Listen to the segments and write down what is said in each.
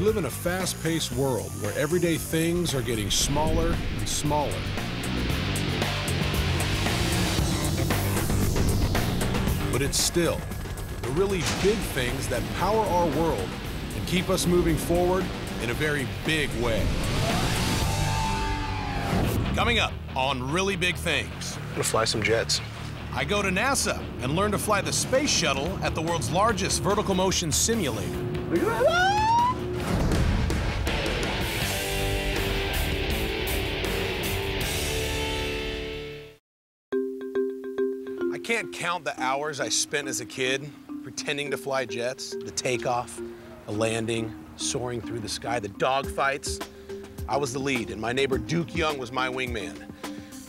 live in a fast-paced world where everyday things are getting smaller and smaller. But it's still the really big things that power our world and keep us moving forward in a very big way. Coming up on Really Big Things. I'm gonna fly some jets. I go to NASA and learn to fly the space shuttle at the world's largest vertical motion simulator. I can't count the hours I spent as a kid pretending to fly jets, the takeoff, the landing, soaring through the sky, the dogfights. I was the lead, and my neighbor Duke Young was my wingman.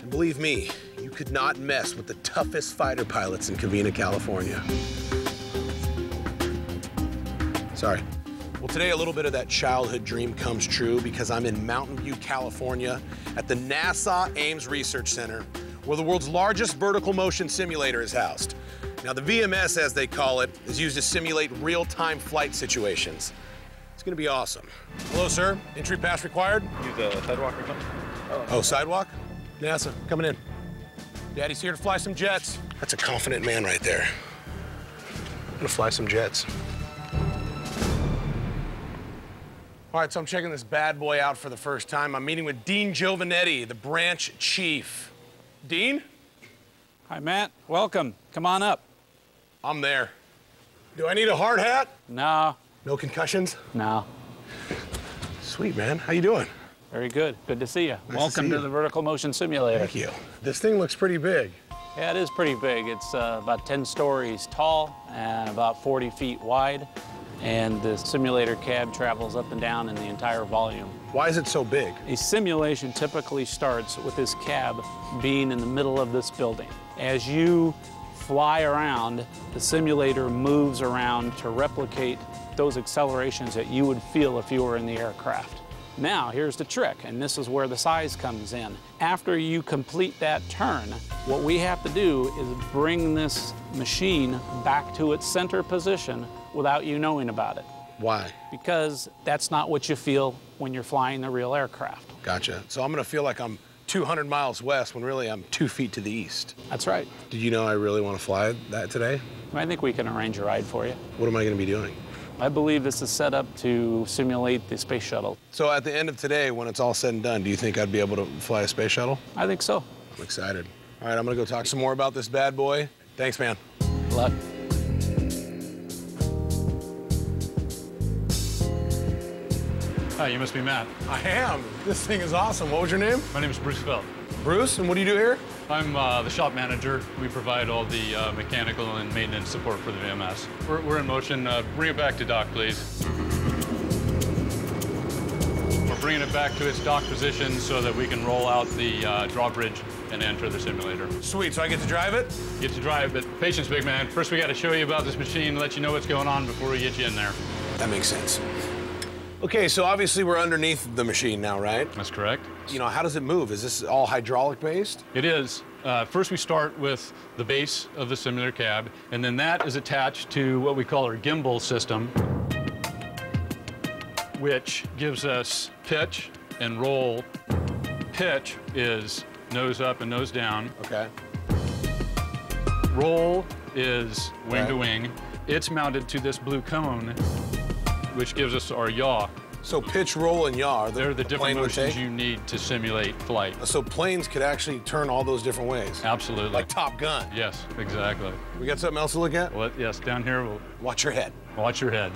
And believe me, you could not mess with the toughest fighter pilots in Covina, California. Sorry. Well, today a little bit of that childhood dream comes true because I'm in Mountain View, California at the NASA Ames Research Center, where the world's largest vertical motion simulator is housed. Now, the VMS, as they call it, is used to simulate real-time flight situations. It's gonna be awesome. Hello, sir. Entry pass required? Use a sidewalk or something? Oh, sidewalk? NASA, coming in. Daddy's here to fly some jets. That's a confident man right there. I'm gonna fly some jets. All right, so I'm checking this bad boy out for the first time. I'm meeting with Dean Giovanetti, the branch chief. Dean? Hi, Matt. Welcome. Come on up. I'm there. Do I need a hard hat? No. No concussions? No. Sweet, man. How you doing? Very good. Good to see you. Nice Welcome to see to you. the vertical motion simulator. Thank you. This thing looks pretty big. Yeah, it is pretty big. It's about 10 stories tall and about 40 feet wide. And the simulator cab travels up and down in the entire volume. Why is it so big? A simulation typically starts with this cab being in the middle of this building. As you fly around, the simulator moves around to replicate those accelerations that you would feel if you were in the aircraft. Now, here's the trick, and this is where the size comes in. After you complete that turn, what we have to do is bring this machine back to its center position without you knowing about it. Why? Because that's not what you feel when you're flying the real aircraft. Gotcha. So I'm gonna feel like I'm 200 miles west when really I'm 2 feet to the east. That's right. Did you know I really want to fly that today? I think we can arrange a ride for you. What am I gonna be doing? I believe this is set up to simulate the space shuttle. So at the end of today, when it's all said and done, do you think I'd be able to fly a space shuttle? I think so. I'm excited. All right, I'm gonna go talk some more about this bad boy. Thanks, man. Good luck. Hi, you must be Matt. I am. This thing is awesome. What was your name? My name is Bruce Felt. Bruce, and what do you do here? I'm the shop manager. We provide all the mechanical and maintenance support for the VMS. We're in motion. Bring it back to dock, please. We're bringing it back to its dock position so that we can roll out the drawbridge and enter the simulator. Sweet, so I get to drive it? Get to drive, but patience, big man. First, we got to show you about this machine, let you know what's going on before we get you in there. That makes sense. Okay, so obviously we're underneath the machine now, right? That's correct. You know, how does it move? Is this all hydraulic based? It is. First, we start with the base of the simulator cab, and then that is attached to what we call our gimbal system, which gives us pitch and roll. Pitch is nose up and nose down. Okay. Roll is wing to wing. It's mounted to this blue cone, which gives us our yaw. So pitch, roll, and yaw are They're the different plane would motions take? you need to simulate flight. So planes could actually turn all those different ways? Absolutely. Like Top Gun? Yes, exactly. We got something else to look at? Well, yes, down here, we'll Watch your head. watch your head.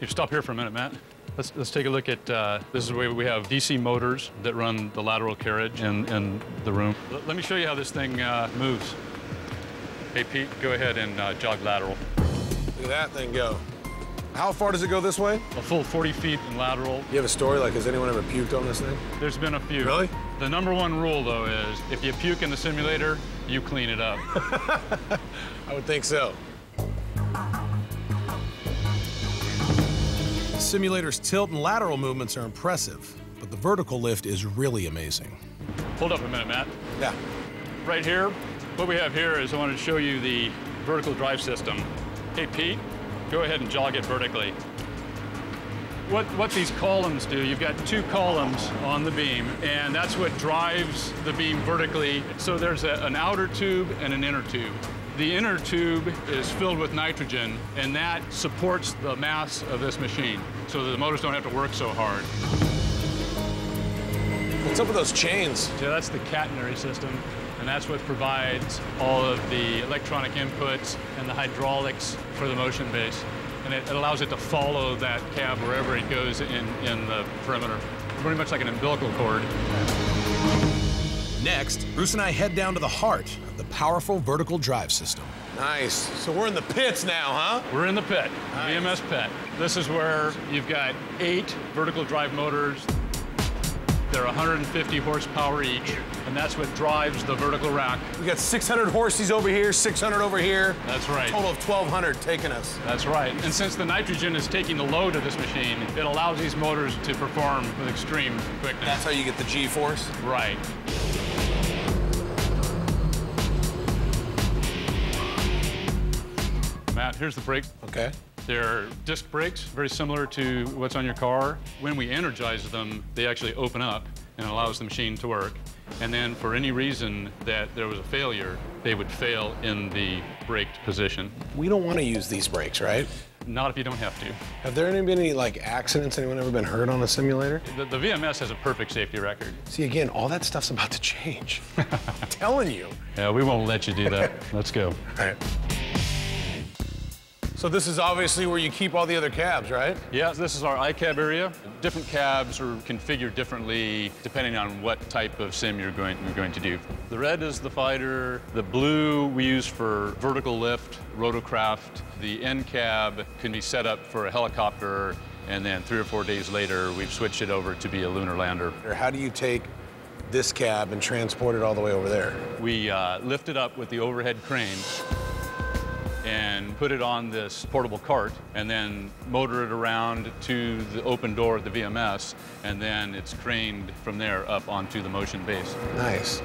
You stop here for a minute, Matt. Let's take a look at, this is where we have DC motors that run the lateral carriage in the room. Let me show you how this thing moves. Hey, Pete, go ahead and jog lateral. Look at that thing go. How far does it go this way? A full 40 feet in lateral. You have a story, like has anyone ever puked on this thing? There's been a few. Really? The #1 rule, though, is if you puke in the simulator, you clean it up. I would think so. The simulator's tilt and lateral movements are impressive, but the vertical lift is really amazing. Hold up a minute, Matt. Yeah. Right here, what we have here is I wanted to show you the vertical drive system. Hey, Pete, go ahead and jog it vertically. What these columns do, you've got 2 columns on the beam, and that's what drives the beam vertically. So there's an outer tube and an inner tube. The inner tube is filled with nitrogen, and that supports the mass of this machine, so that the motors don't have to work so hard. What's up with those chains? So that's the catenary system, and that's what provides all of the electronic inputs and the hydraulics for the motion base. And it allows it to follow that cab wherever it goes in the perimeter. Pretty much like an umbilical cord. Next, Bruce and I head down to the heart of the powerful vertical drive system. Nice. So we're in the pits now, huh? We're in the pit, Nice. VMS pit. This is where you've got 8 vertical drive motors. They're 150 horsepower each, and that's what drives the vertical rack. We got 600 horses over here, 600 over here. That's right. Total of 1,200 taking us. That's right. And since the nitrogen is taking the load of this machine, it allows these motors to perform with extreme quickness. That's how you get the G-force? Right. Matt, here's the brake. Okay. They're disc brakes, very similar to what's on your car. When we energize them, they actually open up and it allows the machine to work. And then for any reason that there was a failure, they would fail in the braked position. We don't want to use these brakes, right? Not if you don't have to. Have there been any accidents? Anyone ever been hurt on a simulator? The VMS has a perfect safety record. See, again, all that stuff's about to change. I'm telling you. Yeah, we won't let you do that. Let's go. All right. So this is obviously where you keep all the other cabs, right? Yeah, this is our iCab area. Different cabs are configured differently depending on what type of sim you're going to do. The red is the fighter. The blue we use for vertical lift, rotorcraft. The end cab can be set up for a helicopter, and then 3 or 4 days later, we've switched it over to be a lunar lander. How do you take this cab and transport it all the way over there? We lift it up with the overhead crane and put it on this portable cart, and then motor it around to the open door at the VMS, and then it's craned from there up onto the motion base. Nice.